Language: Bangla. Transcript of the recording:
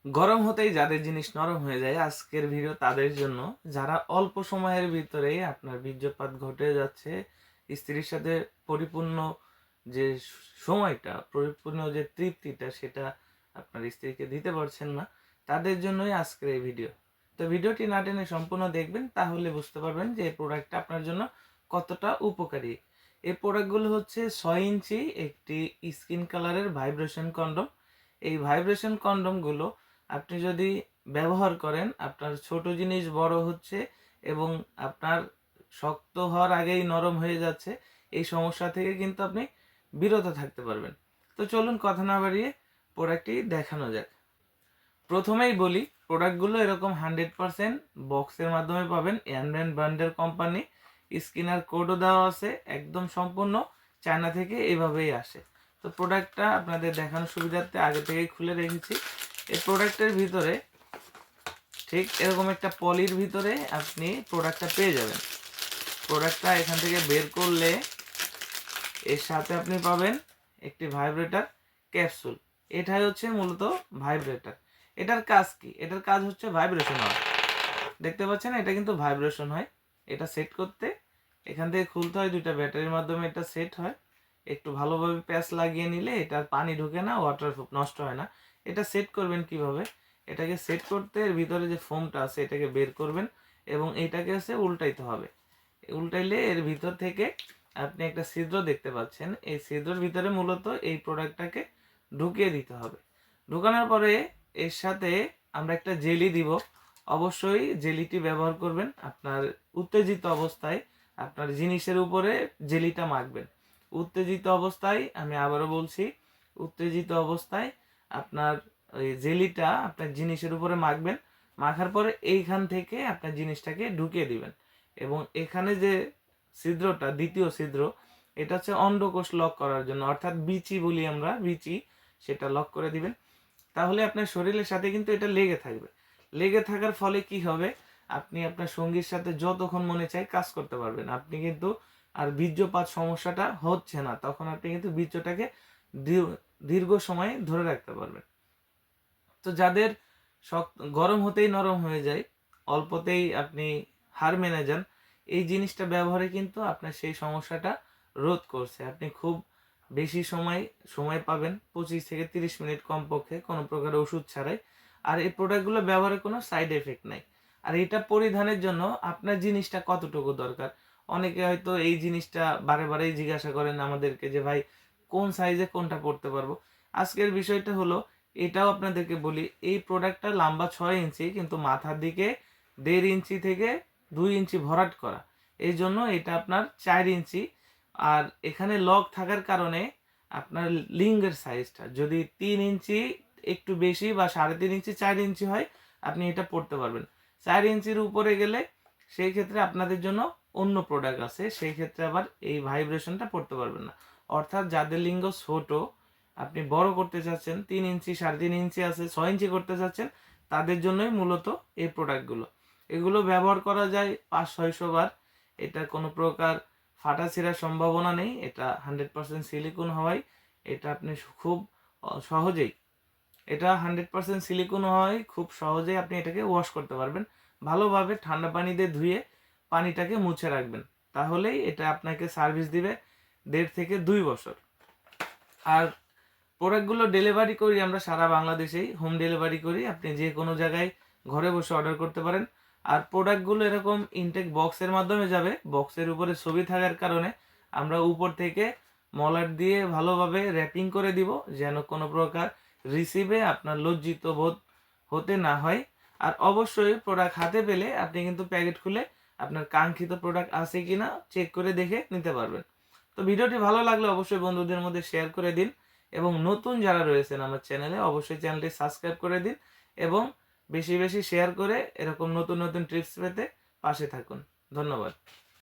গরম হতেই যাদের জিনিস নরম হয়ে যায়, আজকের ভিডিও তাদের জন্য যারা অল্প সময়ের ভিতরে আপনার বীর্যপাত ঘটে যাচ্ছে, স্ত্রীর সাথে পরিপূর্ণ যে সময়টা, পরিপূর্ণ যে তৃপ্তিটা সেটা আপনার স্ত্রীকে দিতে পারছেন না, তাদের জন্যই আজকের এই ভিডিও। তো ভিডিওটি না টেনে সম্পূর্ণ দেখবেন, তাহলে বুঝতে পারবেন যে এই প্রোডাক্টটা আপনার জন্য কতটা উপকারী। এই প্রোডাক্টগুলো হচ্ছে 6 ইঞ্চি একটি স্কিন কালারের ভাইব্রেশন কন্ডম। এই ভাইব্রেশন কন্ডমগুলো আপনি যদি ব্যবহার করেন, আপনার ছোট জিনিস বড় হচ্ছে এবং আপনার শক্ত হওয়ার আগেই নরম হয়ে যাচ্ছে, এই সমস্যা থেকে কিন্তু আপনি বিরত থাকতে পারবেন। তো চলুন কথা না বাড়িয়ে প্রোডাক্টটি দেখানো যাক। প্রথমেই বলি, প্রোডাক্টগুলো এরকম 100% বক্সের মাধ্যমে পাবেন। অ্যান্ড ব্র্যান্ডের কোম্পানি, স্ক্যানার কোডও দেওয়া আছে, একদম সম্পূর্ণ চায়না থেকে এভাবেই আসে। তো প্রোডাক্টটা আপনাদের দেখানোর সুবিধার্থে আগে থেকেই খুলে রেখেছি। এই প্রোডাক্টের ভিতরে ঠিক এরকম একটা পলির ভিতরে আপনি প্রোডাক্টটা পেয়ে যাবেন। প্রোডাক্টটা এখান থেকে বের করলে এর সাথে আপনি পাবেন একটি ভাইব্রেটর ক্যাপসুল। এটাই হচ্ছে মূলত ভাইব্রেটর। এটার কাজ কি? এটার কাজ হচ্ছে ভাইব্রেশন হয়। দেখতে পাচ্ছেন, এটা কিন্তু ভাইব্রেশন হয়। এটা সেট করতে এখান থেকে খুলতে হয়, দুইটা ব্যাটারির মাধ্যমে এটা সেট হয়। একটু ভালোভাবে প্যাচ লাগিয়ে নিলে এটা পানি ঢোকে না, ওয়াটারপ্রুফ, নষ্ট হয় না। এটা সেট করবেন কিভাবে? এটাকে সেট করতে এর ভিতরে যে ফোমটা আছে এটাকে বের করবেন এবং এইটাকে হচ্ছে উল্টাইতে হবে। উল্টাইলে এর ভিতর থেকে আপনি একটা ছিদ্র দেখতে পাচ্ছেন। এই ছিদ্রের ভিতরে মূলত এই প্রোডাক্টটাকে ঢুকিয়ে দিতে হবে। ঢুকানোর পরে এর সাথে আমরা একটা জেলি দিব। অবশ্যই জেলিটি ব্যবহার করবেন আপনার উত্তেজিত অবস্থায়। আপনার জিনিসের উপরে জেলিটা মাখবেন উত্তেজিত অবস্থায়। আমি আবারও বলছি, উত্তেজিত অবস্থায় আপনার ওই জেলিটা আপনার জিনিসের উপরে মাখবেন। মাখার পরে এইখান থেকে আপনার জিনিসটাকে ঢুকিয়ে দিবেন এবং এখানে যে ছিদ্রটা, দ্বিতীয় ছিদ্র, এটা হচ্ছে অন্ডকোষ লক করার জন্য, অর্থাৎ বিচি বলি আমরা, বিচি, সেটা লক করে দিবেন। তাহলে আপনার শরীরের সাথে কিন্তু এটা লেগে থাকবে। লেগে থাকার ফলে কি হবে? আপনি আপনার সঙ্গীর সাথে যতক্ষণ মনে চায় কাজ করতে পারবেন। আপনি কিন্তু আর বীর্যপাত সমস্যাটা হচ্ছে না, তখন আপনি কিন্তু বীর্যটাকে দীর্ঘ সময় ধরে রাখতে পারবেন। তো যাদের গরম হতেই নরম হয়ে যায়, অল্পতেই আপনি হার মেনে যান, এই জিনিসটা ব্যবহারে কিন্তু আপনার সেই সমস্যাটা রোধ করছে। আপনি খুব বেশি সময় পাবেন, 25 থেকে 30 মিনিট কমপক্ষে, কোনো প্রকার ওষুধ ছাড়াই। আর এই প্রোডাক্টগুলো ব্যবহারে কোনো সাইড এফেক্ট নাই। আর এটা পরিধানের জন্য আপনার জিনিসটা কতটুকু দরকার, অনেকে হয়তো এই জিনিসটা বারে বারেই জিজ্ঞাসা করেন আমাদেরকে যে ভাই কোন সাইজে কোনটা পড়তে পারবো। আজকের বিষয়টা হলো, এটাও আপনাদেরকে বলি, এই প্রোডাক্টটা লম্বা 6 ইঞ্চি, কিন্তু মাথার দিকে 1.5 ইঞ্চি থেকে 2 ইঞ্চি ভরাট করা। এই জন্য এটা আপনার 4 ইঞ্চি। আর এখানে লক থাকার কারণে আপনার লিঙ্গের সাইজটা যদি 3 ইঞ্চি একটু বেশি বা 3.5 ইঞ্চি, 4 ইঞ্চি হয়, আপনি এটা পড়তে পারবেন। 4 ইঞ্চির উপরে গেলে সেই ক্ষেত্রে আপনাদের জন্য অন্য প্রোডাক্ট আছে, সেই ক্ষেত্রে আবার এই ভাইব্রেশনটা পড়তে পারবেন না। অর্থাৎ যাদের লিঙ্গ ছোট, আপনি বড় করতে চাচ্ছেন, 3 ইঞ্চি, 3.5 ইঞ্চি আছে, 6 ইঞ্চি করতে চাচ্ছেন, তাদের জন্যই মূলত এই প্রোডাক্টগুলো। এগুলো ব্যবহার করা যায় 500-600 বার। এটা কোনো প্রকার ফাটা ছিঁড়ার সম্ভাবনা নেই। এটা 100% সিলিকন হওয়ায় এটা আপনি খুব সহজেই, এটা 100% সিলিকন হওয়ায় খুব সহজেই আপনি এটাকে ওয়াশ করতে পারবেন। ভালোভাবে ঠান্ডা পানি দিয়ে ধুয়ে পানিটাকে মুছে রাখবেন, তাহলেই এটা আপনাকে সার্ভিস দিবে 1.5 থেকে 2 বছর। আর প্রোডাক্টগুলো ডেলিভারি করি আমরা সারা বাংলাদেশেই, হোম ডেলিভারি করি। আপনি যে কোনো জায়গায় ঘরে বসে অর্ডার করতে পারেন। আর প্রোডাক্টগুলো এরকম ইনটেক বক্সের মাধ্যমে যাবে। বক্সের উপরে ছবি থাকার কারণে আমরা উপর থেকে মলাট দিয়ে ভালোভাবে র্যাপিং করে দিব, যেন কোনো প্রকার রিসিভে আপনার লজ্জিত বোধ হতে না হয়। আর অবশ্যই প্রোডাক্ট হাতে পেলে আপনি কিন্তু প্যাকেট খুলে আপনার কাঙ্ক্ষিত প্রোডাক্ট আছে কিনা চেক করে দেখে নিতে পারবেন। তো ভিডিওটি ভালো লাগলে অবশ্যই বন্ধুদের মধ্যে শেয়ার করে দিন এবং নতুন যারা রয়েছেন আমার চ্যানেলে, অবশ্যই চ্যানেলটি সাবস্ক্রাইব করে দিন এবং বেশি বেশি শেয়ার করে এরকম নতুন নতুন টিপস পেতে পাশে থাকুন। ধন্যবাদ।